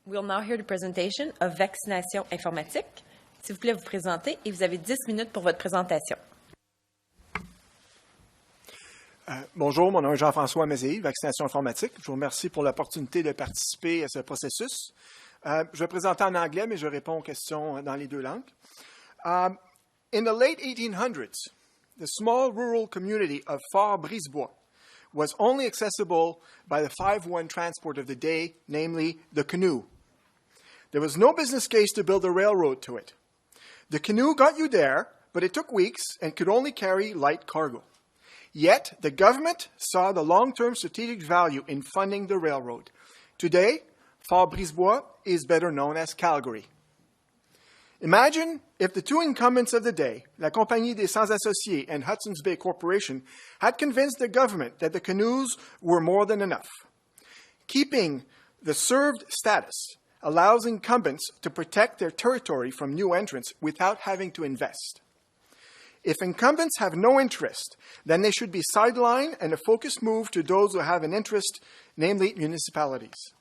We'll now hear the presentation of vaccination informatique. S'il vous plaît, vous présentez et vous avez 10 minutes pour votre présentation. Bonjour, mon nom est JeanFrancoisMezeiCRTCAppearance, vaccination informatique. Je vous remercie pour l'opportunité de participer à ce processus. Je vais présenter en anglais, mais je réponds aux questions dans les deux langues. In the late 1800s, the small rural community of Fort-Brisebois was only accessible by the 5-1 transport of the day, namely the canoe. There was no business case to build a railroad to it. The canoe got you there, but it took weeks and could only carry light cargo. Yet, the government saw the long-term strategic value in funding the railroad. Today, Fort-Brisebois is better known as Calgary. Imagine if the two incumbents of the day, la Compagnie des Sans-Associés and Hudson's Bay Corporation, had convinced the government that the canoes were more than enough. Keeping the served status allows incumbents to protect their territory from new entrants without having to invest. If incumbents have no interest, then they should be sidelined and a focus move to those who have an interest, namely municipalities.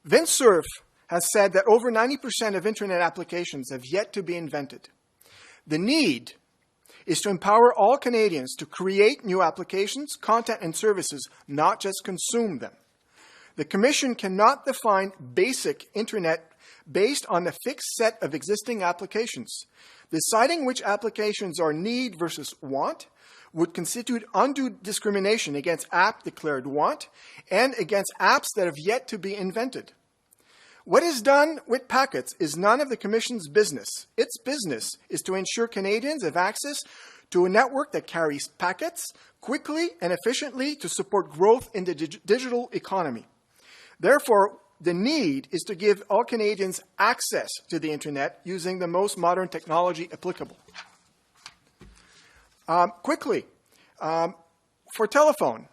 Vince Cerf has said that over 90% of Internet applications have yet to be invented. The need is to empower all Canadians to create new applications, content, and services, not just consume them. The Commission cannot define basic Internet based on a fixed set of existing applications. Deciding which applications are need versus want would constitute undue discrimination against apps declared want and against apps that have yet to be invented. What is done with packets is none of the Commission's business. Its business is to ensure Canadians have access to a network that carries packets quickly and efficiently to support growth in the digital economy. Therefore, the need is to give all Canadians access to the Internet using the most modern technology applicable. For telephone,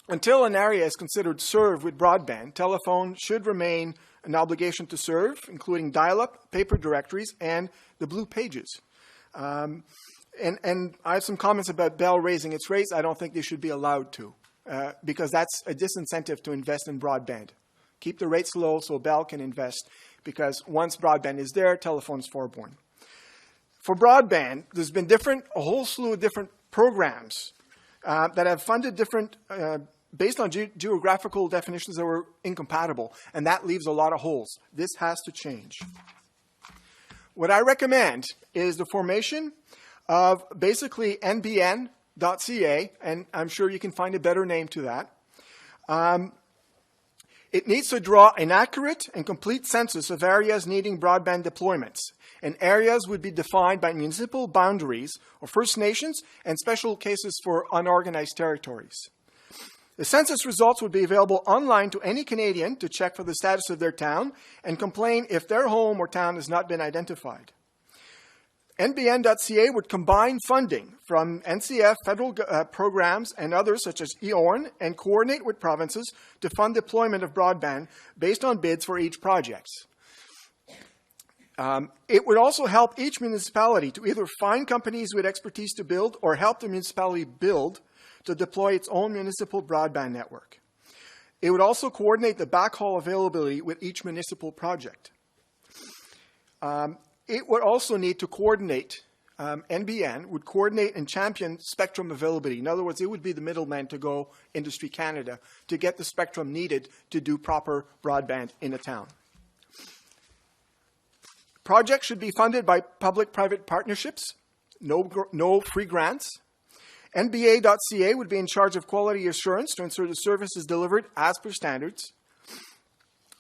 until an area is considered served with broadband, telephone should remain an obligation to serve, including dial-up, paper directories, and the blue pages. And I have some comments about Bell raising its rates. I don't think they should be allowed to, because that's a disincentive to invest in broadband. Keep the rates low so Bell can invest, because once broadband is there, telephone is foreborn. For broadband, there's been a whole slew of different programs that have funded different, based on geographical definitions that were incompatible, and that leaves a lot of holes. This has to change. What I recommend is the formation of basically nbn.ca, and I'm sure you can find a better name to that. It needs to draw an accurate and complete census of areas needing broadband deployments, and areas would be defined by municipal boundaries or First Nations and special cases for unorganized territories. The census results would be available online to any Canadian to check for the status of their town and complain if their home or town has not been identified. NBN.ca would combine funding from NCF federal programs and others such as EORN and coordinate with provinces to fund deployment of broadband based on bids for each project. It would also help each municipality to either find companies with expertise to build or help the municipality build to deploy its own municipal broadband network. It would also coordinate the backhaul availability with each municipal project. It would also need to coordinate, NBN would coordinate and champion spectrum availability. In other words, it would be the middleman to go Industry Canada to get the spectrum needed to do proper broadband in a town. Projects should be funded by public-private partnerships, no free grants. NBA.ca would be in charge of quality assurance to ensure the service is delivered as per standards.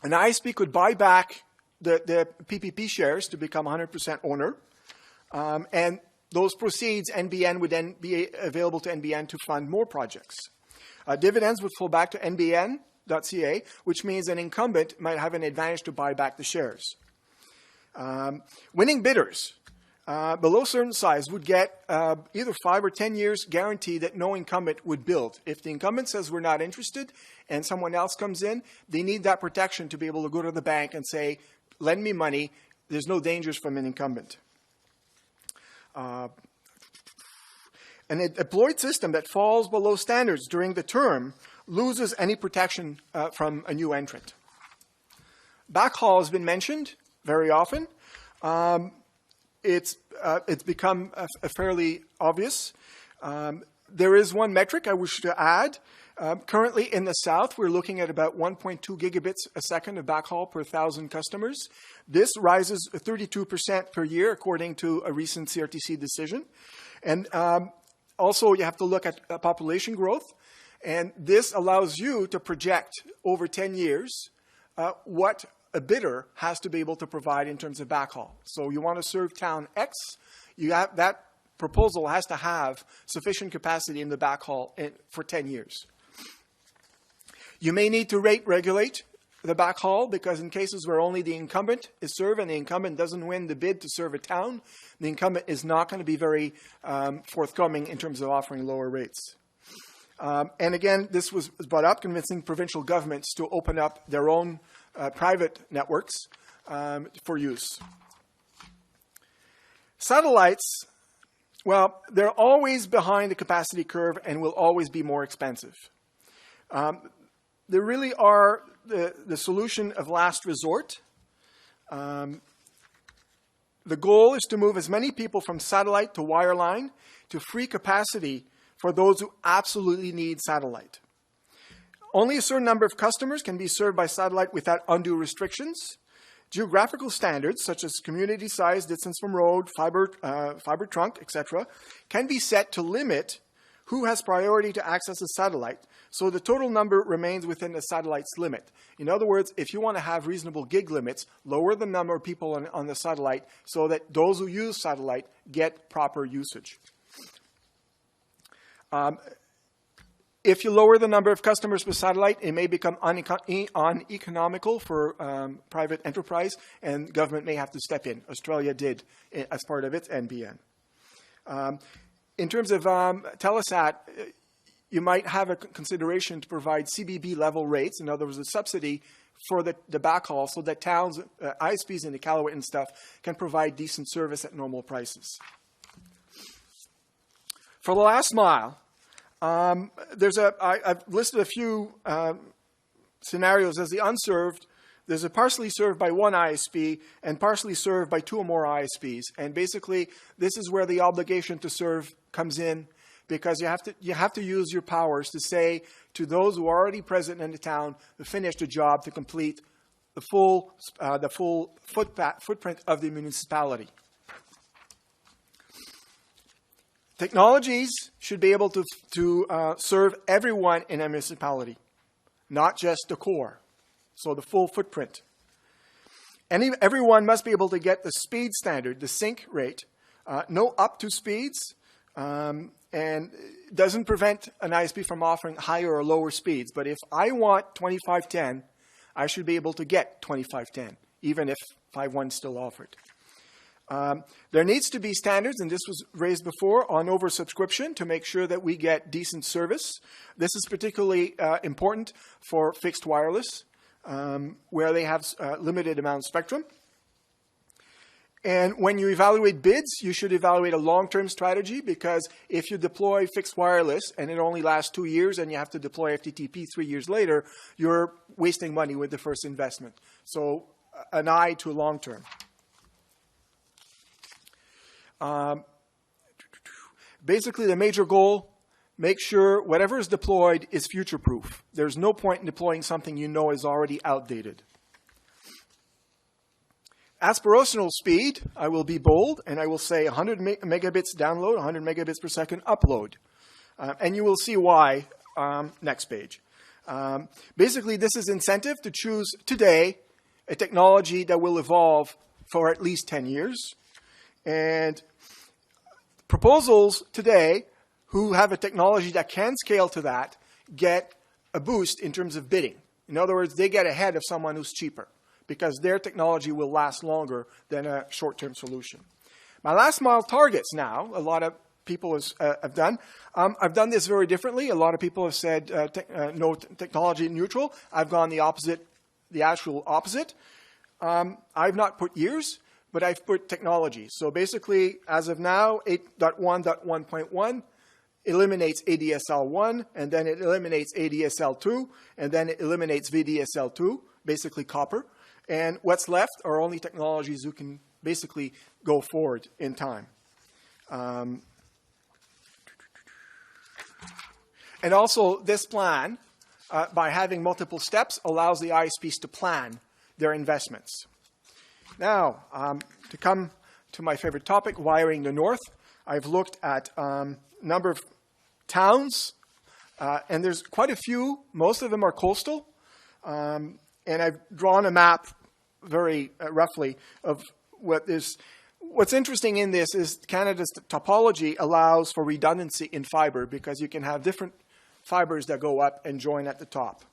An ISP could buy back the PPP shares to become 100% owner. And those proceeds, NBN would then be available to NBN to fund more projects. Dividends would flow back to NBN.ca, which means an incumbent might have an advantage to buy back the shares. Winning bidders below certain size would get either 5 or 10 years guarantee that no incumbent would build. If the incumbent says we're not interested and someone else comes in, they need that protection to be able to go to the bank and say, lend me money, there's no dangers from an incumbent. An deployed system that falls below standards during the term loses any protection from a new entrant. Backhaul has been mentioned very often. It's become fairly obvious. There is one metric I wish to add. Currently in the South, we're looking at about 1.2 gigabits a second of backhaul per 1,000 customers. This rises 32% per year, according to a recent CRTC decision. And also, you have to look at population growth. And this allows you to project over 10 years what a bidder has to be able to provide in terms of backhaul. So you want to serve town X, that proposal has to have sufficient capacity in the backhaul for 10 years. You may need to rate regulate the backhaul, because in cases where only the incumbent is served and the incumbent doesn't win the bid to serve a town, the incumbent is not going to be very forthcoming in terms of offering lower rates. And again, this was brought up, convincing provincial governments to open up their own private networks for use. Satellites, well, they're always behind the capacity curve and will always be more expensive. They really are the solution of last resort. The goal is to move as many people from satellite to wireline to free capacity for those who absolutely need satellite. Only a certain number of customers can be served by satellite without undue restrictions. Geographical standards, such as community size, distance from road, fiber trunk, etc., can be set to limit who has priority to access a satellite, so the total number remains within the satellite's limit. In other words, if you want to have reasonable gig limits, lower the number of people on the satellite so that those who use satellite get proper usage. If you lower the number of customers per satellite, it may become uneconomical for private enterprise, and government may have to step in. Australia did as part of its NBN. In terms of Telesat, you might have a consideration to provide CBB level rates, in other words, a subsidy for the backhaul, so that towns, ISPs in Iqaluit and stuff, can provide decent service at normal prices. For the last mile, I've listed a few scenarios as the unserved. There's a partially served by one ISP and partially served by two or more ISPs. And basically, this is where the obligation to serve comes in, because you have to use your powers to say to those who are already present in the town to finish the job, to complete the full footprint of the municipality. Technologies should be able to serve everyone in a municipality, not just the core. So the full footprint. Everyone must be able to get the speed standard, the sync rate, no up to speeds, and doesn't prevent an ISP from offering higher or lower speeds. But if I want 2510, I should be able to get 2510, even if 5.1 is still offered. There needs to be standards, and this was raised before, on oversubscription to make sure that we get decent service. This is particularly important for fixed wireless, where they have limited amount of spectrum. And when you evaluate bids, you should evaluate a long-term strategy, because if you deploy fixed wireless and it only lasts 2 years and you have to deploy FTTP 3 years later, you're wasting money with the first investment. So an eye to long-term. Basically, the major goal, make sure whatever is deployed is future-proof. There's no point in deploying something you know is already outdated. Aspirational speed, I will be bold, and I will say 100 megabits download, 100 megabits per second upload. And you will see why next page. Basically, this is incentive to choose today a technology that will evolve for at least 10 years. And proposals today who have a technology that can scale to that get a boost in terms of bidding. In other words, they get ahead of someone who's cheaper, because their technology will last longer than a short-term solution. My last mile targets now, a lot of people have done. I've done this very differently. A lot of people have said no, technology neutral. I've gone the opposite, the actual opposite. I've not put years, but I've put technology. So basically, as of now, 8.1.1.1 eliminates ADSL1, and then it eliminates ADSL2, and then it eliminates VDSL2, basically copper. And what's left are only technologies who can basically go forward in time. And also, this plan, by having multiple steps, allows the ISPs to plan their investments. Now, to come to my favorite topic, wiring the North, I've looked at a number of towns, and there's quite a few. Most of them are coastal. And I've drawn a map very roughly of what is. What's interesting in this is Canada's topology allows for redundancy in fiber because you can have different fibers that go up and join at the top.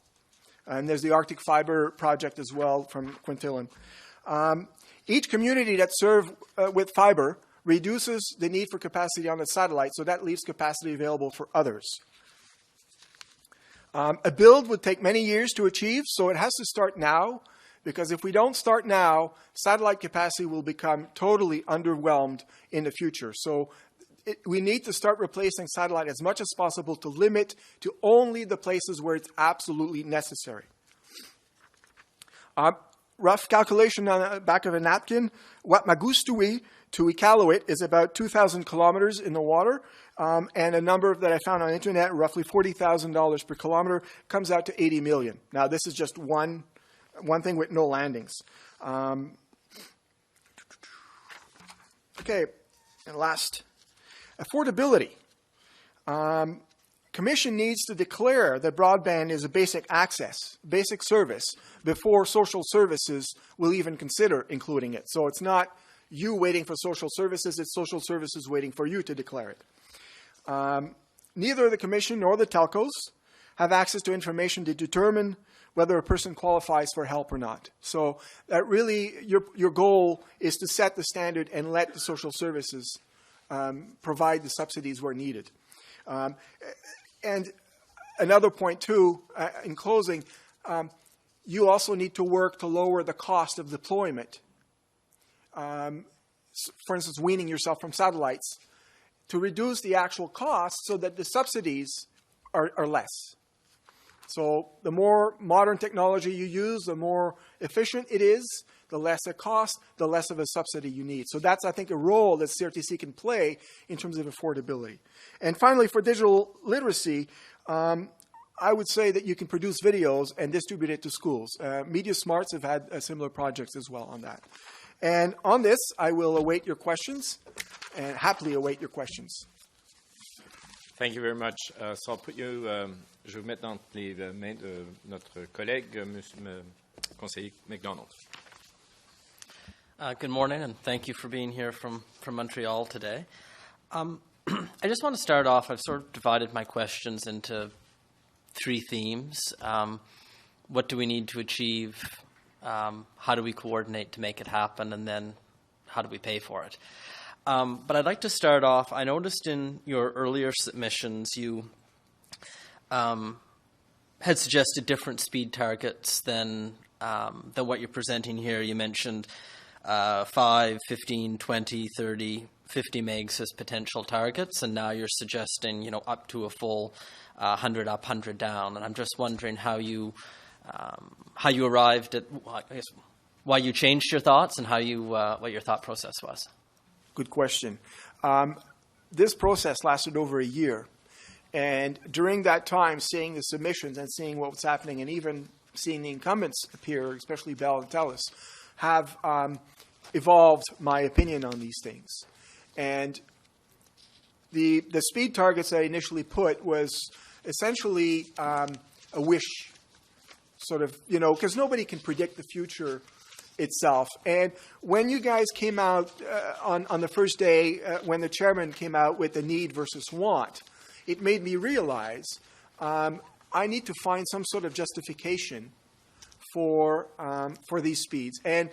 And there's the Arctic Fiber project as well from Quintillan. Each community that's served with fiber reduces the need for capacity on the satellite, so that leaves capacity available for others. A build would take many years to achieve, so it has to start now, because if we don't start now, satellite capacity will become totally underwhelmed in the future. So we need to start replacing satellite as much as possible to limit to only the places where it's absolutely necessary. Rough calculation on the back of a napkin, Watmagustui to Iqaluit is about 2,000 kilometers in the water, and a number that I found on the internet, roughly $40,000 per kilometer, comes out to 80 million. Now, this is just one thing with no landings. Okay, and last, affordability. Commission needs to declare that broadband is a basic access, basic service, before social services will even consider including it. So it's not you waiting for social services, it's social services waiting for you to declare it. Neither the Commission nor the telcos have access to information to determine whether a person qualifies for help or not. So that really, your goal is to set the standard and let the social services provide the subsidies where needed. And another point, too, in closing, you also need to work to lower the cost of deployment. For instance, weaning yourself from satellites to reduce the actual cost so that the subsidies are less. So the more modern technology you use, the more efficient it is, the less it costs, the less of a subsidy you need. So that's, I think, a role that CRTC can play in terms of affordability. And finally, for digital literacy, I would say that you can produce videos and distribute it to schools. Media Smarts have had similar projects as well on that. And on this, I will await your questions and happily await your questions. Thank you very much. So I'll put you, je vais vous mettre entre les mains de notre collègue, Monsieur Conseiller McDonald. Good morning, and thank you for being here from Montreal today. I just want to start off, I've sort of divided my questions into three themes. What do we need to achieve? How do we coordinate to make it happen? And then how do we pay for it? But I'd like to start off, I noticed in your earlier submissions you had suggested different speed targets than what you're presenting here. You mentioned 5, 15, 20, 30, 50 megs as potential targets, and now you're suggesting, up to a full 100 up, 100 down. And I'm just wondering how you arrived at, I guess, why you changed your thoughts and what your thought process was. Good question. This process lasted over a year. And during that time, seeing the submissions and seeing what was happening and even seeing the incumbents appear, especially Bell and TELUS, have evolved my opinion on these things. And the speed targets I initially put was essentially a wish, sort of, because nobody can predict the future itself. And when you guys came out on the first day, when the chairman came out with the need versus want, it made me realize I need to find some sort of justification for these speeds. And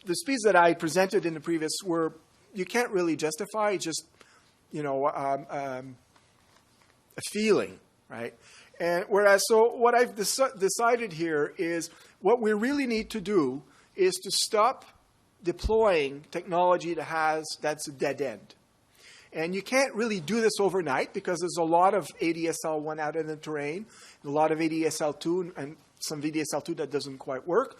the speeds that I presented in the previous were, you can't really justify, just, a feeling, right? And whereas, so what I've decided here is what we really need to do is to stop deploying technology that's a dead end. And you can't really do this overnight because there's a lot of ADSL1 out in the terrain, a lot of ADSL2 and some VDSL2 that doesn't quite work.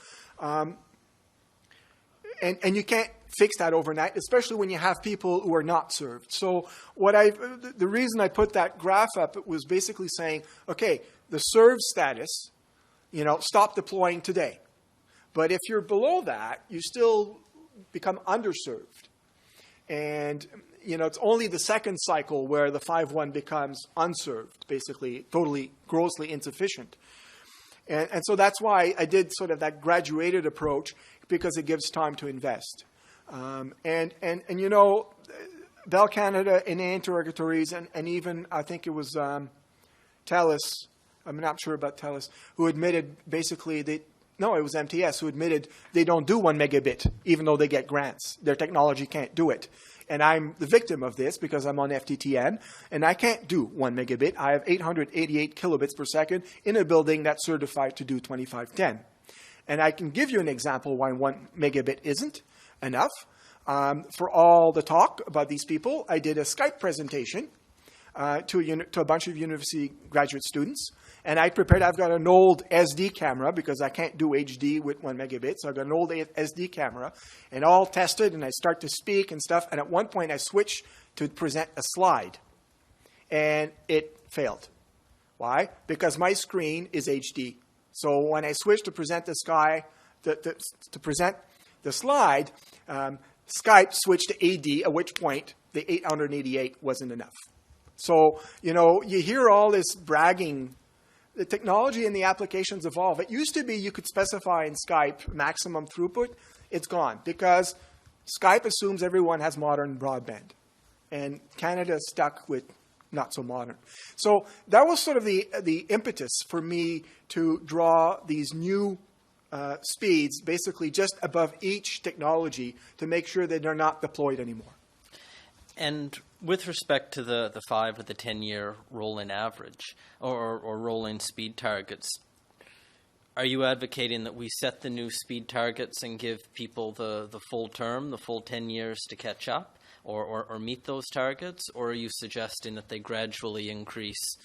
And you can't fix that overnight, especially when you have people who are not served. So the reason I put that graph up was basically saying, okay, the served status, stop deploying today. But if you're below that, you still become underserved. And, it's only the second cycle where the 5.1 becomes unserved, basically totally, grossly insufficient. And so that's why I did sort of that graduated approach, because it gives time to invest. Bell Canada and interrogatories, and even I think it was TELUS, I'm not sure about TELUS, who admitted basically it was MTS who admitted they don't do 1 megabit, even though they get grants. Their technology can't do it. And I'm the victim of this because I'm on FTTN, and I can't do 1 megabit. I have 888 kilobits per second in a building that's certified to do 2510. And I can give you an example why 1 megabit isn't enough. For all the talk about these people, I did a Skype presentation to a bunch of university graduate students. And I've got an old SD camera because I can't do HD with 1 megabit. So I've got an old SD camera and all tested, and I start to speak and stuff. And at one point I switched to present a slide and it failed. Why? Because my screen is HD. So when I switched to present to present the slide, Skype switched to AD, at which point the 888 wasn't enough. So, you hear all this bragging. The technology and the applications evolve. It used to be you could specify in Skype maximum throughput. It's gone because Skype assumes everyone has modern broadband. And Canada is stuck with not so modern. So that was sort of the impetus for me to draw these new speeds basically just above each technology to make sure that they're not deployed anymore. And with respect to the 5 or the 10-year roll-in average or roll-in speed targets, are you advocating that we set the new speed targets and give people the full term, the full 10 years to catch up or meet those targets? Or are you suggesting that they gradually increase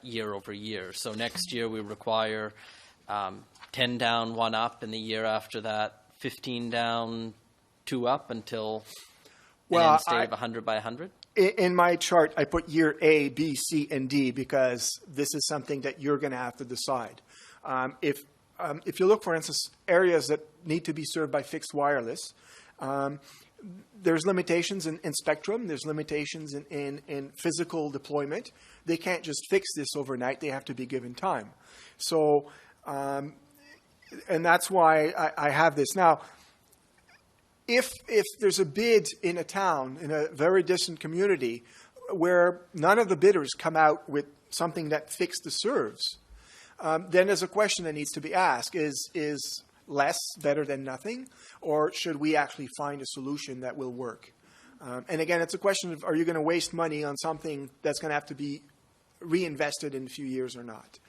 year over year? So next year we require 10 down, 1 up, and the year after that 15 down, 2 up until an end state of 100 by 100? In my chart, I put year A, B, C, and D because this is something that you're going to have to decide. If you look, for instance, areas that need to be served by fixed wireless, there's limitations in spectrum. There's limitations in physical deployment. They can't just fix this overnight. They have to be given time. So, and that's why I have this. Now, if there's a bid in a town, in a very distant community, where none of the bidders come out with something that fixed the serves, then there's a question that needs to be asked. Is less better than nothing? Or should we actually find a solution that will work? And again, it's a question of, are you going to waste money on something that's going to have to be reinvested in a few years or not?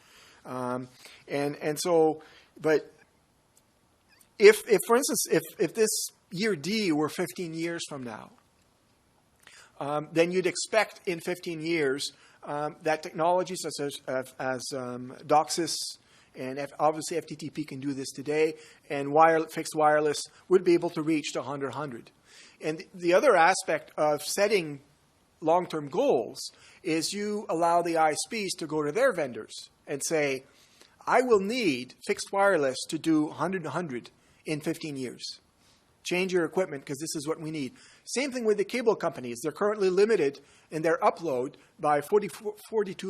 And so, but if for instance, if this year D were 15 years from now, then you'd expect in 15 years that technologies such as DOCSIS and obviously FTTP can do this today, and fixed wireless would be able to reach to 100. And the other aspect of setting long-term goals is you allow the ISPs to go to their vendors and say, I will need fixed wireless to do 100 in 15 years. Change your equipment because this is what we need. Same thing with the cable companies. They're currently limited in their upload by 42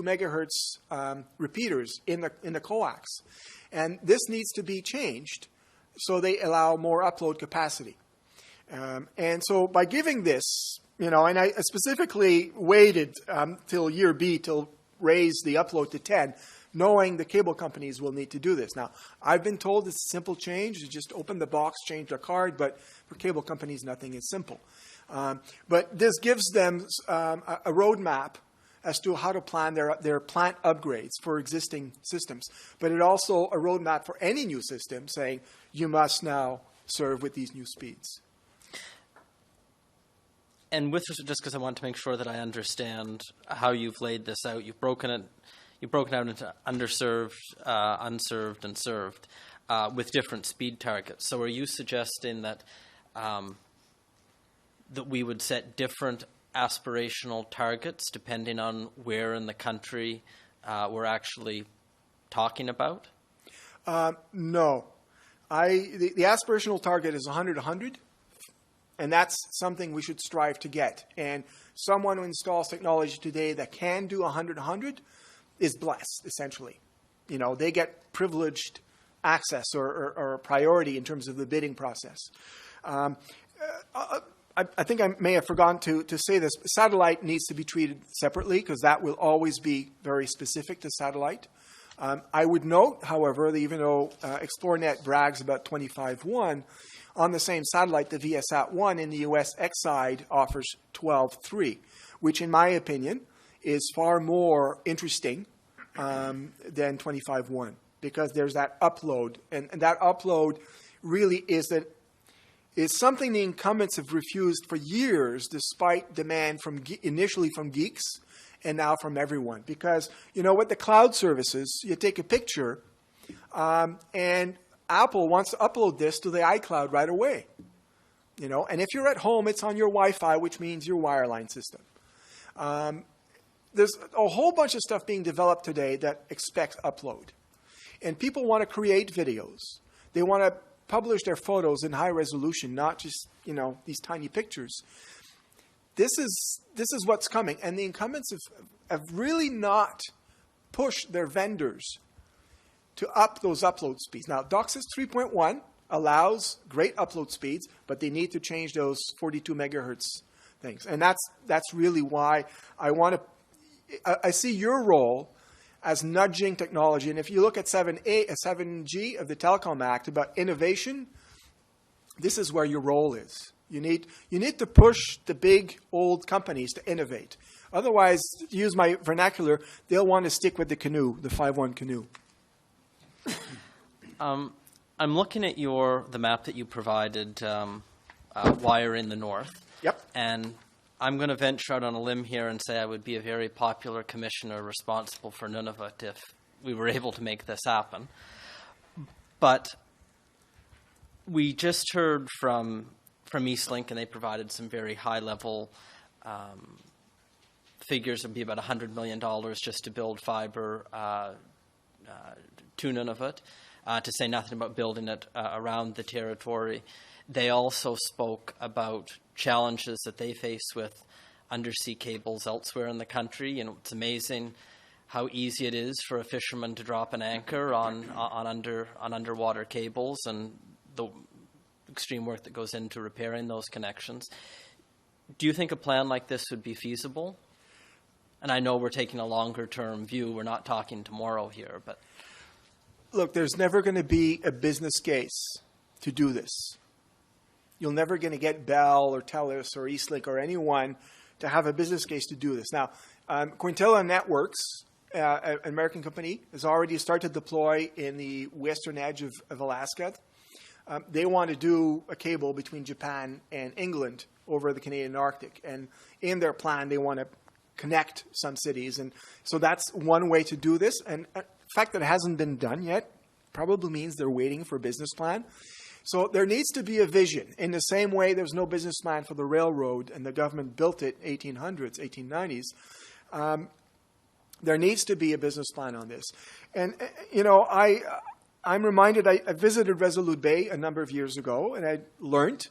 megahertz repeaters in the coax. And this needs to be changed so they allow more upload capacity. And so by giving this, and I specifically waited till year B to raise the upload to 10, knowing the cable companies will need to do this. Now, I've been told it's a simple change. You just open the box, change the card, but for cable companies, nothing is simple. But this gives them a roadmap as to how to plan their plant upgrades for existing systems. But it also a roadmap for any new system saying you must now serve with these new speeds. And with just because I want to make sure that I understand how you've laid this out, you've broken out into underserved, unserved, and served. with different speed targets. So are you suggesting that that we would set different aspirational targets depending on where in the country we're actually talking about? No. The aspirational target is 100-100, and that's something we should strive to get. And someone who installs technology today that can do 100-100 is blessed, essentially. You know, they get privileged access or priority in terms of the bidding process. I think I may have forgotten to say this. Satellite needs to be treated separately because that will always be very specific to satellite. I would note, however, that even though ExploreNet brags about 25.1, on the same satellite, the VSAT-1 in the U.S. X-side offers 12.3, which in my opinion is far more interesting than 25.1 because there's that upload. And that upload really is something the incumbents have refused for years despite demand initially from geeks and now from everyone. Because, you know, with the cloud services, you take a picture and Apple wants to upload this to the iCloud right away. You know, and if you're at home, it's on your Wi-Fi, which means your wireline system. There's a whole bunch of stuff being developed today that expects upload. And people want to create videos. They want to publish their photos in high resolution, not just, you know, these tiny pictures. This is what's coming. And the incumbents have really not pushed their vendors to up those upload speeds. Now, DOCSIS 3.1 allows great upload speeds, but they need to change those 42 megahertz things. And that's really why I see your role as nudging technology. And if you look at 7G of the Telecom Act about innovation, this is where your role is. You need to push the big old companies to innovate. Otherwise, to use my vernacular, they'll want to stick with the canoe, the 5.1 canoe. I'm looking at the map that you provided, Wire in the North. Yep. And I'm going to venture out on a limb here and say I would be a very popular commissioner responsible for Nunavut if we were able to make this happen. But we just heard from Eastlink, and they provided some very high-level figures. It would be about $100 million just to build fiber to Nunavut, to say nothing about building it around the territory. They also spoke about challenges that they face with undersea cables elsewhere in the country. You know, it's amazing how easy it is for a fisherman to drop an anchor on underwater cables and the extreme work that goes into repairing those connections. Do you think a plan like this would be feasible? And I know we're taking a longer-term view. We're not talking tomorrow here, but... Look, there's never going to be a business case to do this. You're never going to get Bell or TELUS or Eastlink or anyone to have a business case to do this. Now, Quintilla Networks, an American company, has already started to deploy in the western edge of Alaska. They want to do a cable between Japan and England over the Canadian Arctic. And in their plan, they want to connect some cities. And so that's one way to do this. And the fact that it hasn't been done yet probably means they're waiting for a business plan. So there needs to be a vision. In the same way there's no business plan for the railroad and the government built it 1800s, 1890s, there needs to be a business plan on this. And, you know, I'm reminded, I visited Resolute Bay a number of years ago, and I learned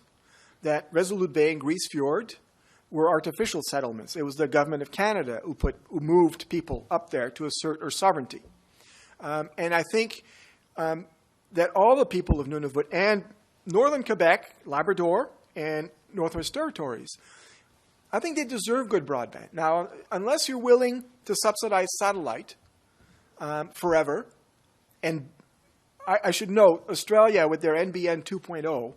that Resolute Bay and Grise Fjord were artificial settlements. It was the government of Canada who moved people up there to assert their sovereignty. And I think that all the people of Nunavut and northern Quebec, Labrador, and Northwest Territories, I think they deserve good broadband. Now, unless you're willing to subsidize satellite forever, and I should note, Australia with their NBN 2.0,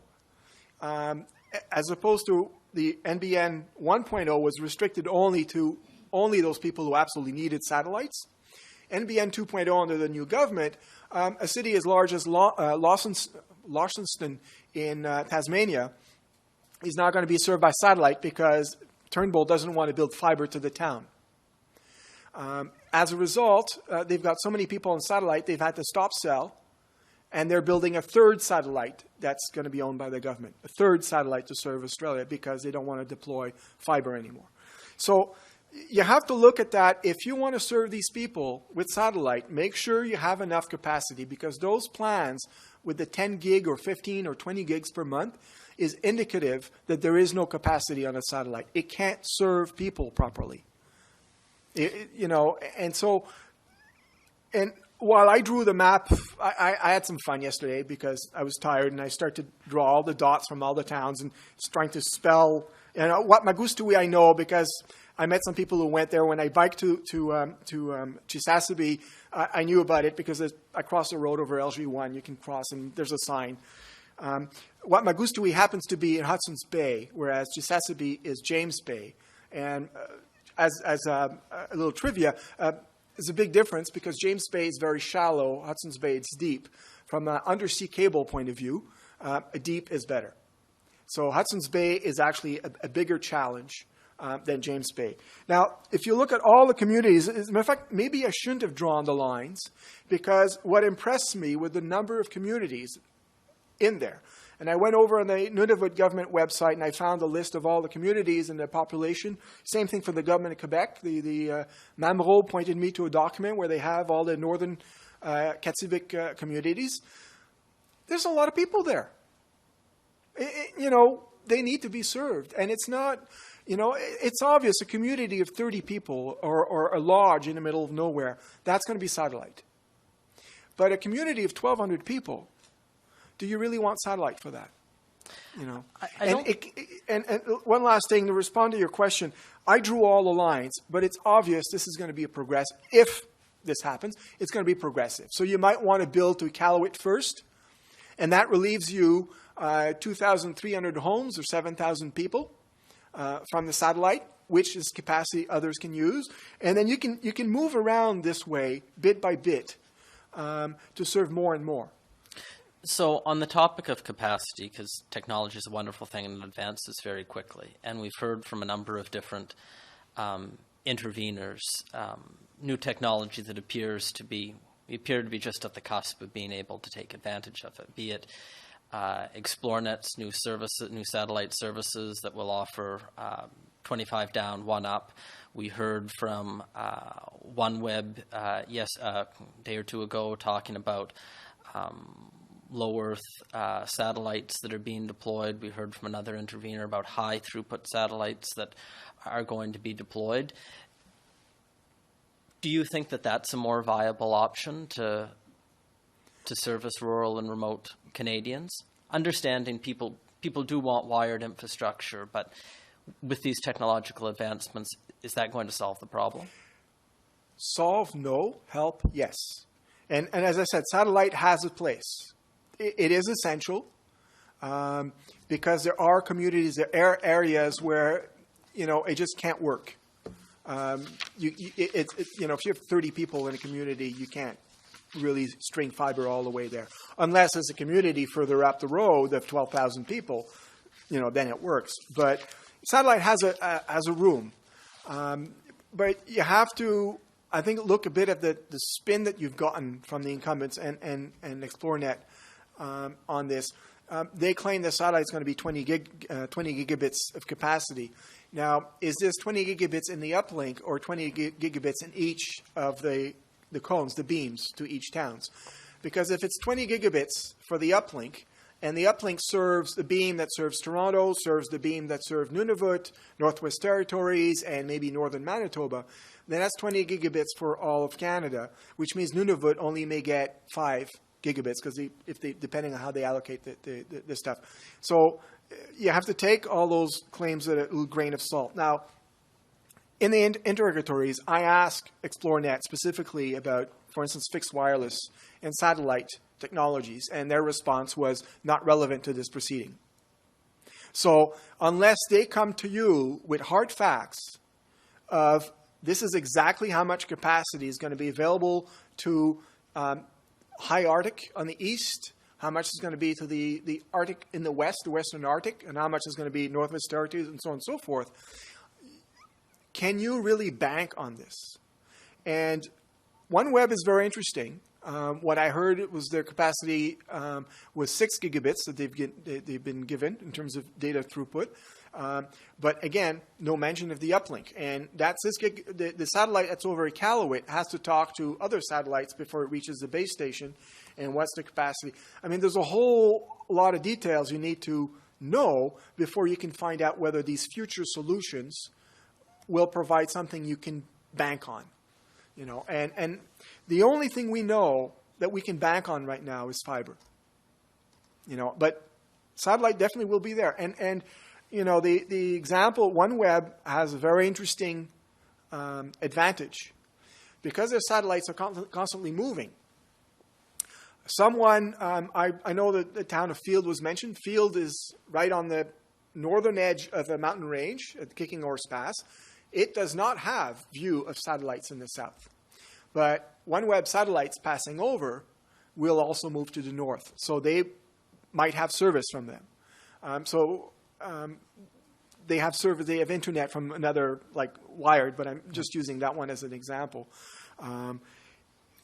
as opposed to the NBN 1.0 was restricted only to those people who absolutely needed satellites. NBN 2.0 under the new government, a city as large as Launceston in Tasmania is now going to be served by satellite because Turnbull doesn't want to build fiber to the town. As a result, they've got so many people on satellite, they've had to stop cell And they're building a third satellite that's going to be owned by the government, a third satellite to serve Australia because they don't want to deploy fiber anymore. So you have to look at that. If you want to serve these people with satellite, make sure you have enough capacity, because those plans with the 10 gig or 15 or 20 gigs per month is indicative that there is no capacity on a satellite. It can't serve people properly. And while I drew the map, I had some fun yesterday because I was tired, and I started to draw all the dots from all the towns and trying to spell, what Magustui I know because I met some people who went there. When I biked to Chisasibi, I knew about it because I crossed the road over LG1. You can cross, and there's a sign. What Magustui happens to be in Hudson's Bay, whereas Chisasibi is James Bay. And as a little trivia, there's a big difference because James Bay is very shallow. Hudson's Bay is deep. From an undersea cable point of view, deep is better. So Hudson's Bay is actually a bigger challenge than James Bay. Now, if you look at all the communities, as a matter of fact, maybe I shouldn't have drawn the lines, because what impressed me were the number of communities in there. And I went over on the Nunavut government website, and I found a list of all the communities and the population. Same thing for the government of Quebec. The Mamro pointed me to a document where they have all the northern Katsivik communities. There's a lot of people there. They need to be served. And it's not, it's obvious a community of 30 people or a lodge in the middle of nowhere, that's going to be satellite. But a community of 1,200 people, do you really want satellite for that? And one last thing to respond to your question. I drew all the lines, but it's obvious this is going to be a progressive. If this happens, it's going to be progressive. So you might want to build to Iqaluit first, and that relieves you 2,300 homes or 7,000 people from the satellite, which is capacity others can use. And then you can move around this way, bit by bit, to serve more and more. So on the topic of capacity, because technology is a wonderful thing and it advances very quickly, and we've heard from a number of different interveners, new technology that appears to be just at the cusp of being able to take advantage of it, be it ExploreNet's new satellite services that will offer 25 down, 1 up. We heard from OneWeb, a day or two ago, talking about low Earth satellites that are being deployed. We heard from another intervener about high throughput satellites that are going to be deployed. Do you think that that's a more viable option to service rural and remote Canadians? Understanding people do want wired infrastructure, but with these technological advancements, is that going to solve the problem? Solve, no. Help, yes. And as I said, satellite has a place. It is essential because there are communities, there are areas where, it just can't work. If you have 30 people in a community, you can't really string fiber all the way there. Unless there's a community further up the road of 12,000 people, then it works. But satellite has a room. But you have to, I think, look a bit at the spin that you've gotten from the incumbents and ExploreNet on this. They claim the satellite's going to be 20 gigabits of capacity. Now, is this 20 gigabits in the uplink or 20 gigabits in each of the cones, the beams to each towns? Because if it's 20 gigabits for the uplink, and the uplink serves the beam that serves Toronto, serves the beam that serves Nunavut, Northwest Territories, and maybe Northern Manitoba, then that's 20 gigabits for all of Canada, which means Nunavut only may get 5 gigabits because depending on how they allocate the stuff. So you have to take all those claims with a little grain of salt. Now, in the interrogatories, I asked ExploreNet specifically about, for instance, fixed wireless and satellite technologies, and their response was not relevant to this proceeding. So unless they come to you with hard facts of this is exactly how much capacity is going to be available to high Arctic on the east, how much is going to be to the Arctic in the west, the Western Arctic, and how much is going to be Northwest Territories, and so on and so forth, can you really bank on this? And OneWeb is very interesting. What I heard was their capacity was 6 gigabits that they've been given in terms of data throughput. But again, no mention of the uplink. And that's the satellite that's over Iqaluit has to talk to other satellites before it reaches the base station. And what's the capacity? I mean, there's a whole lot of details you need to know before you can find out whether these future solutions will provide something you can bank on. And the only thing we know that we can bank on right now is fiber. But satellite definitely will be there. And the example, OneWeb has a very interesting advantage because their satellites are constantly moving. I know that the town of Field was mentioned. Field is right on the northern edge of a mountain range at the Kicking Horse Pass. It does not have view of satellites in the south. But OneWeb satellites passing over will also move to the north. So they might have service from them. They have service. They have internet from another, like wired, but I'm just using that one as an example.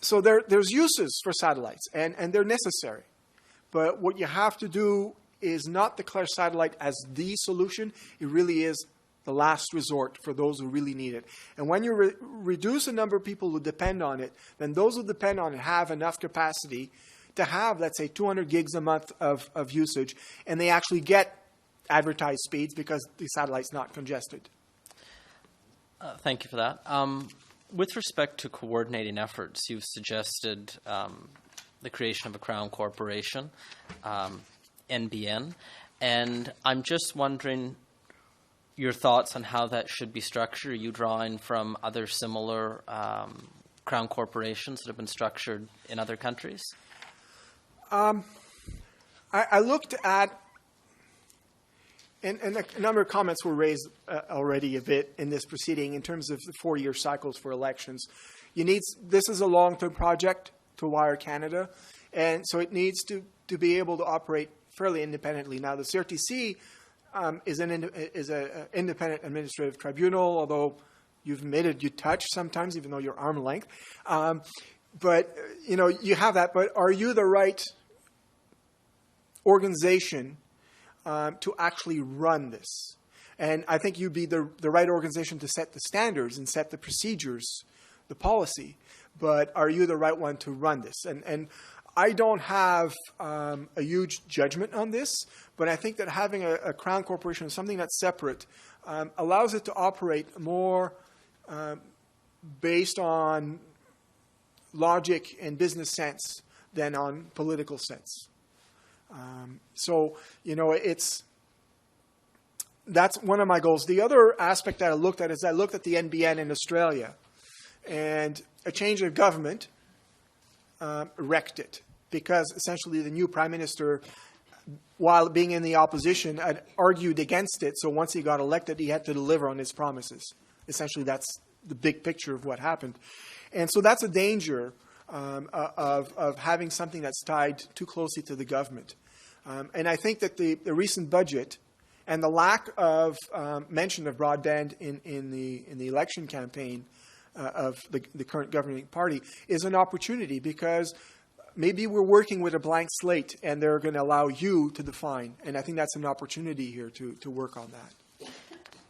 So there's uses for satellites, and they're necessary. But what you have to do is not declare satellite as the solution. It really is the last resort for those who really need it. And when you reduce the number of people who depend on it, then those who depend on it have enough capacity to have, let's say, 200 gigs a month of usage, and they actually get advertised speeds because the satellite's not congested. Thank you for that. With respect to coordinating efforts, you've suggested the creation of a Crown Corporation, NBN, and I'm just wondering your thoughts on how that should be structured. Are you drawing from other similar Crown corporations that have been structured in other countries? I looked at, and a number of comments were raised already a bit in this proceeding in terms of the 4-year cycles for elections. This is a long-term project to wire Canada, and so it needs to be able to operate fairly independently. Now, the CRTC is an independent administrative tribunal, although you've admitted you touch sometimes, even though you're arm length. But, you have that. But are you the right organization to actually run this? And I think you'd be the right organization to set the standards and set the procedures, the policy. But are you the right one to run this? And I don't have a huge judgment on this, but I think that having a Crown Corporation, something that's separate, allows it to operate more based on logic and business sense than on political sense. That's one of my goals. The other aspect that I looked at is I looked at the NBN in Australia, and a change of government wrecked it because essentially the new prime minister, while being in the opposition, had argued against it. So once he got elected, he had to deliver on his promises. Essentially, that's the big picture of what happened. And so that's a danger of having something that's tied too closely to the government. And I think that the recent budget and the lack of mention of broadband in the election campaign of the current governing party is an opportunity, because maybe we're working with a blank slate and they're going to allow you to define. And I think that's an opportunity here to work on that.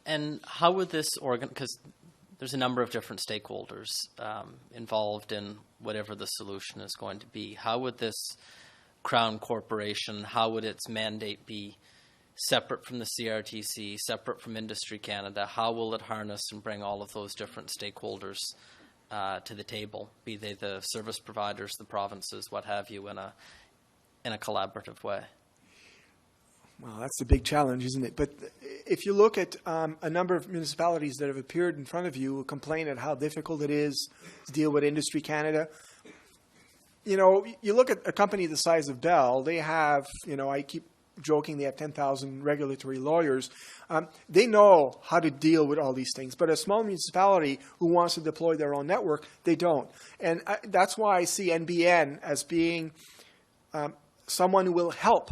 And how would this because there's a number of different stakeholders involved in whatever the solution is going to be. How would this Crown Corporation, how would its mandate be separate from the CRTC, separate from Industry Canada? How will it harness and bring all of those different stakeholders to the table, be they the service providers, the provinces, what have you, in a collaborative way? Well, that's a big challenge, isn't it? But if you look at a number of municipalities that have appeared in front of you who complain at how difficult it is to deal with Industry Canada, you look at a company the size of Bell, they have, I keep joking, they have 10,000 regulatory lawyers. They know how to deal with all these things. But a small municipality who wants to deploy their own network, they don't. And that's why I see NBN as being someone who will help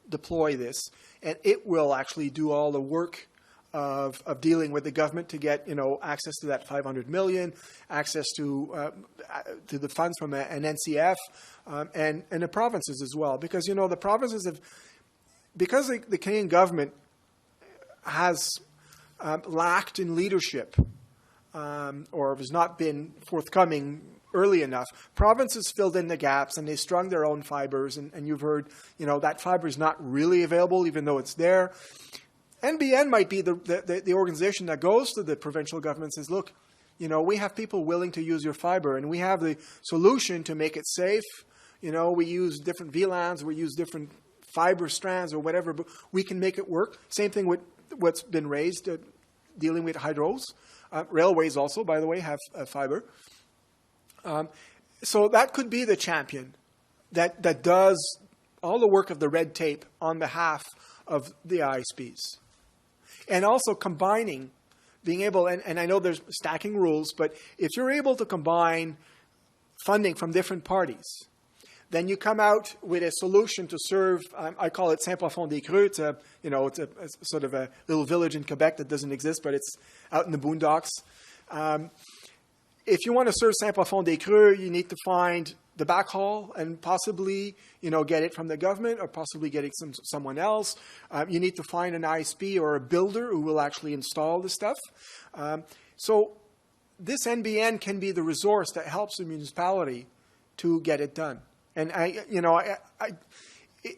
deploy this, and it will actually do all the work of dealing with the government to get, access to that $500 million, access to the funds from an NCF, and the provinces as well. Because, the provinces have, because the Canadian government has lacked in leadership or has not been forthcoming early enough, provinces filled in the gaps and they strung their own fibers. And you've heard, that fiber is not really available even though it's there. NBN might be the organization that goes to the provincial government and says, look, we have people willing to use your fiber and we have the solution to make it safe. We use different VLANs, we use different fiber strands or whatever, but we can make it work. Same thing with what's been raised, dealing with hydros. Railways also, by the way, have fiber. So that could be the champion that does all the work of the red tape on behalf of the ISPs. And also combining, being able, and I know there's stacking rules, but if you're able to combine funding from different parties, then you come out with a solution to serve, I call it Saint-Plafond-des-Creux. It's a sort of a little village in Quebec that doesn't exist, but it's out in the boondocks. If you want to serve Saint-Plafond-des-Creux, you need to find the backhaul and possibly, get it from the government or possibly get it from someone else. You need to find an ISP or a builder who will actually install the stuff. So this NBN can be the resource that helps the municipality to get it done. And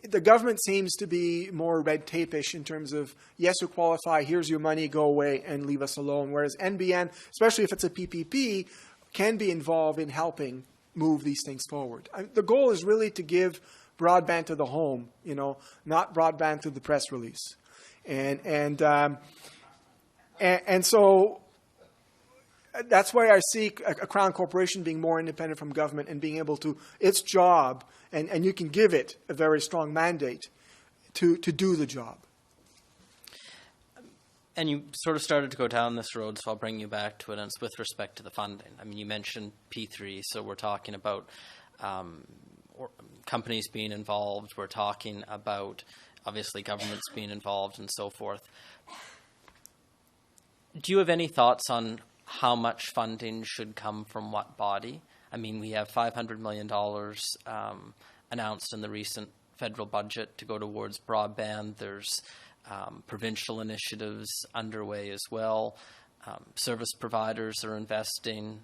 the government seems to be more red tape-ish in terms of, yes, you qualify, here's your money, go away and leave us alone. Whereas NBN, especially if it's a PPP, can be involved in helping move these things forward. The goal is really to give broadband to the home, not broadband to the press release. And so that's why I see a Crown Corporation being more independent from government and being able to, its job, and you can give it a very strong mandate to do the job. And you sort of started to go down this road, so I'll bring you back to it, and it's with respect to the funding. I mean, you mentioned P3, so we're talking about companies being involved. We're talking about, obviously, governments being involved and so forth. Do you have any thoughts on how much funding should come from what body? I mean, we have $500 million announced in the recent federal budget to go towards broadband. There's provincial initiatives underway as well. Service providers are investing.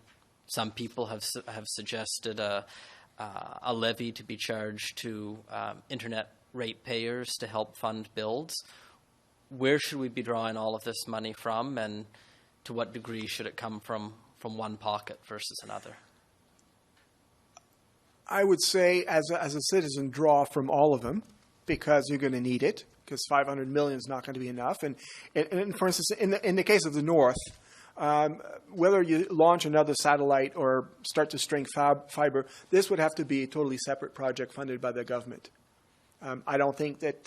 Some people have suggested a levy to be charged to internet ratepayers to help fund builds. Where should we be drawing all of this money from, and to what degree should it come from one pocket versus another? I would say, as a citizen, draw from all of them because you're going to need it. Because $500 million is not going to be enough. And for instance, in the case of the North, whether you launch another satellite or start to string fiber, this would have to be a totally separate project funded by the government. I don't think that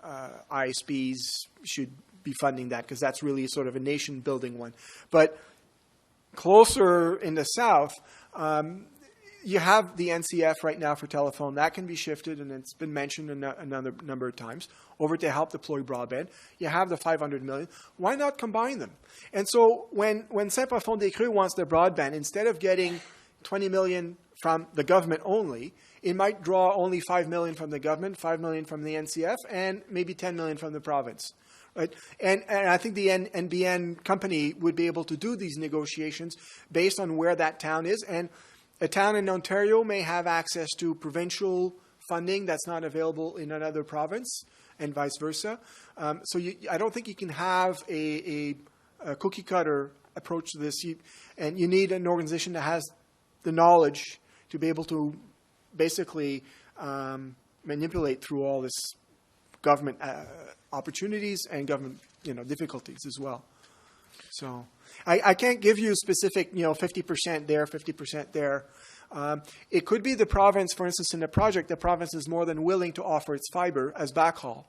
ISPs should be funding that because that's really sort of a nation-building one. But closer in the South, you have the NCF right now for telephone. That can be shifted, and it's been mentioned another number of times, over to help deploy broadband. You have the $500 million. Why not combine them? And so when Saint-Plafond-des-Creux wants their broadband, instead of getting $20 million from the government only, it might draw only $5 million from the government, $5 million from the NCF, and maybe $10 million from the province. Right? And I think the NBN company would be able to do these negotiations based on where that town is. And a town in Ontario may have access to provincial funding that's not available in another province, and vice versa. So I don't think you can have a cookie-cutter approach to this. And you need an organization that has the knowledge to be able to basically manipulate through all this government opportunities and government difficulties as well. So I can't give you specific 50% there, 50% there. It could be the province, for instance, in the project, the province is more than willing to offer its fiber as backhaul.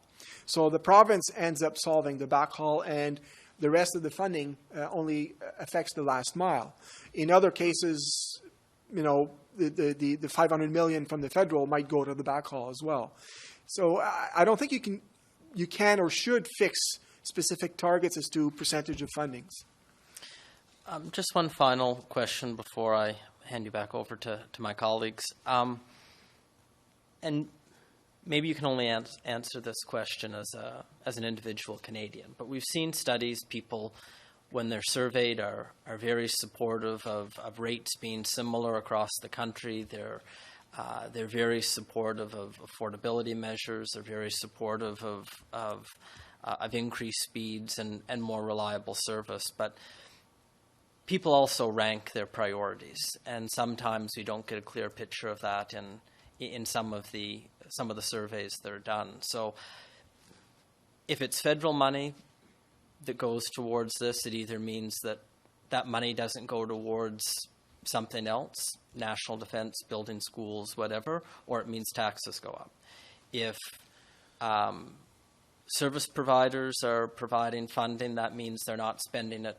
So the province ends up solving the backhaul, and the rest of the funding only affects the last mile. In other cases, the $500 million from the federal might go to the backhaul as well. So I don't think you can or should fix specific targets as to percentage of fundings. Just one final question before I hand you back over to my colleagues. And maybe you can only answer this question as an individual Canadian, but we've seen studies, people, when they're surveyed, are very supportive of rates being similar across the country. They're very supportive of affordability measures. They're very supportive of increased speeds and more reliable service. But people also rank their priorities, and sometimes we don't get a clear picture of that in some of the surveys that are done. So if it's federal money that goes towards this, it either means that money doesn't go towards something else, national defense, building schools, whatever, or it means taxes go up. If service providers are providing funding, that means they're not spending it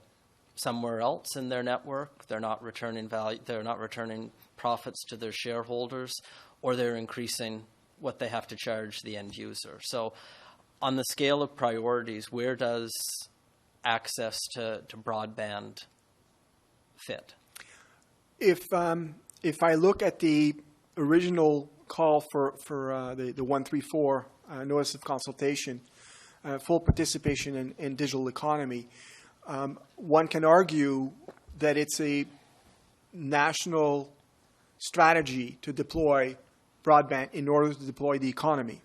somewhere else in their network. They're not returning value. They're not returning profits to their shareholders, or they're increasing what they have to charge the end user. So on the scale of priorities, where does access to broadband fit? If I look at the original call for the 134 notice of consultation, full participation in digital economy, one can argue that it's a national strategy to deploy broadband in order to deploy the economy.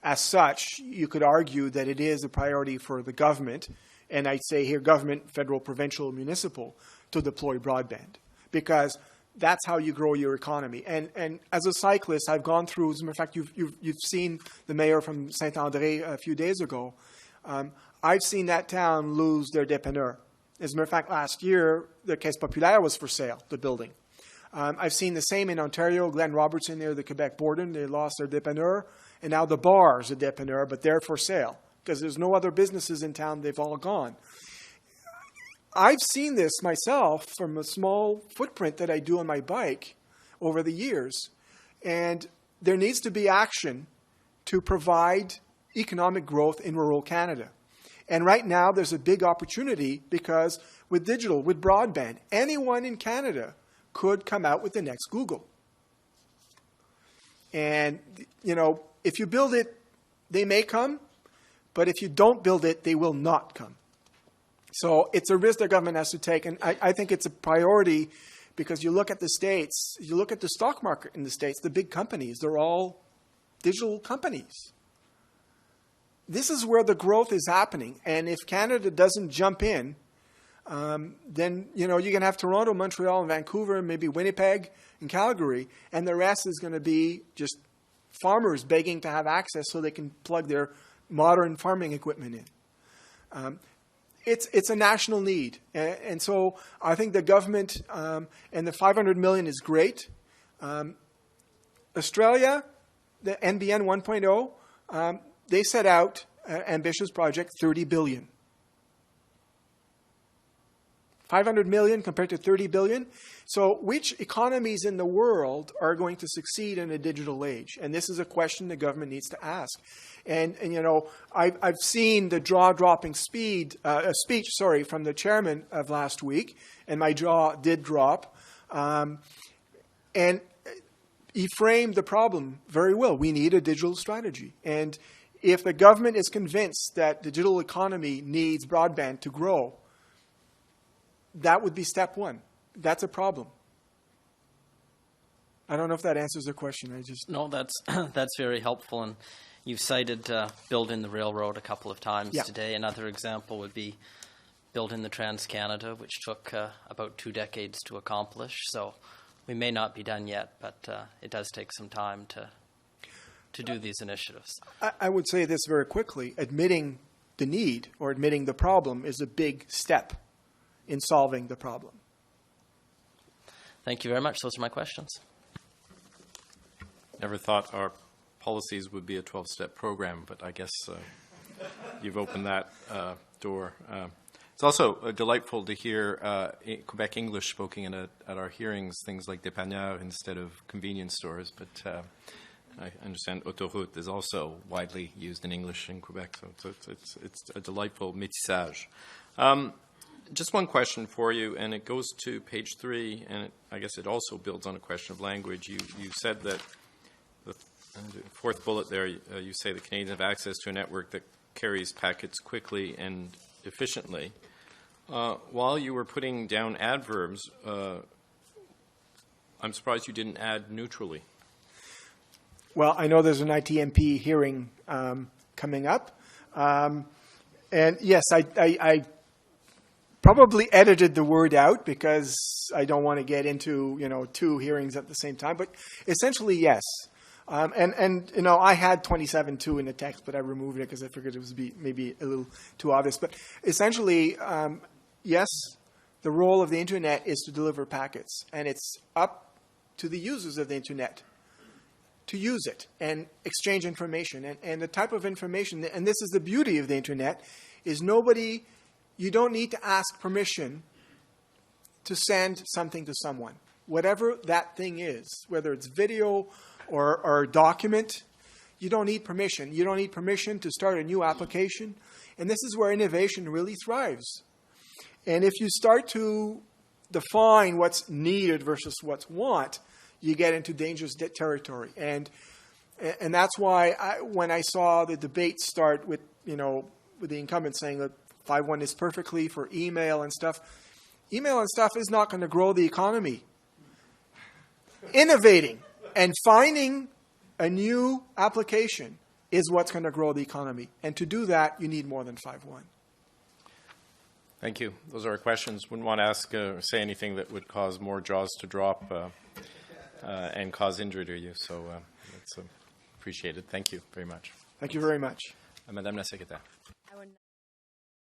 As such, you could argue that it is a priority for the government, and I'd say here government, federal, provincial, municipal, to deploy broadband, because that's how you grow your economy. And as a cyclist, I've gone through, as a matter of fact, you've seen the mayor from Saint-André a few days ago. I've seen that town lose their dépanneur. As a matter of fact, last year, the Caisse Populaire was for sale, the building. I've seen the same in Ontario. Glen Robertson near the Quebec border, they lost their dépanneur. And now the bar is a dépanneur, but they're for sale because there's no other businesses in town. They've all gone. I've seen this myself from a small footprint that I do on my bike over the years. And there needs to be action to provide economic growth in rural Canada. And right now there's a big opportunity because with digital, with broadband, anyone in Canada could come out with the next Google. And, you know, if you build it, they may come. But if you don't build it, they will not come. So it's a risk the government has to take. And I think it's a priority because you look at the States, you look at the stock market in the States, the big companies, they're all digital companies. This is where the growth is happening. And if Canada doesn't jump in, then, you know, you're going to have Toronto, Montreal, and Vancouver, and maybe Winnipeg and Calgary. And the rest is going to be just farmers begging to have access so they can plug their modern farming equipment in. It's a national need. And so I think the government and the $500 million is great. Australia, the NBN 1.0, they set out an ambitious project, $30 billion. 500 million compared to 30 billion. So which economies in the world are going to succeed in a digital age? And this is a question the government needs to ask. And you know, I've seen the jaw-dropping speech from the chairman of last week, and my jaw did drop. And he framed the problem very well. We need a digital strategy. And if the government is convinced that the digital economy needs broadband to grow, that would be step one. That's a problem. I don't know if that answers the question. No, that's very helpful. And you've cited building the railroad a couple of times today. Another example would be building the Trans-Canada, which took about 2 decades to accomplish. So we may not be done yet, but it does take some time to do these initiatives. I would say this very quickly. Admitting the need or admitting the problem is a big step in solving the problem. Thank you very much. Those are my questions. Never thought our policies would be a 12-step program, but I guess you've opened that door. It's also delightful to hear Quebec English spoken at our hearings, things like dépanneur instead of convenience stores. But I understand autoroute is also widely used in English in Quebec, so it's a delightful métissage. Just one question for you, and it goes to page 3, and I guess it also builds on a question of language. You said that the fourth bullet there, you say the Canadians have access to a network that carries packets quickly and efficiently. While you were putting down adverbs, I'm surprised you didn't add neutrally. Well, I know there's an ITMP hearing coming up. And yes, I probably edited the word out because I don't want to get into, 2 hearings at the same time. But essentially, yes. And I had 27.2 in the text, but I removed it because I figured it was maybe a little too obvious. But essentially, yes, the role of the Internet is to deliver packets. And it's up to the users of the Internet to use it and exchange information. And the type of information, and this is the beauty of the Internet, is you don't need to ask permission to send something to someone. Whatever that thing is, whether it's video or a document, you don't need permission. You don't need permission to start a new application. And this is where innovation really thrives. And if you start to define what's needed versus what's want, you get into dangerous territory. And that's why when I saw the debate start with the incumbent saying that 5.1 is perfectly for email and stuff is not going to grow the economy. Innovating and finding a new application is what's going to grow the economy. And to do that, you need more than 5.1. Thank you. Those are our questions. Wouldn't want to ask or say anything that would cause more jaws to drop and cause injury to you. So that's appreciated. Thank you very much. Thank you very much. Madame la Secrétaire.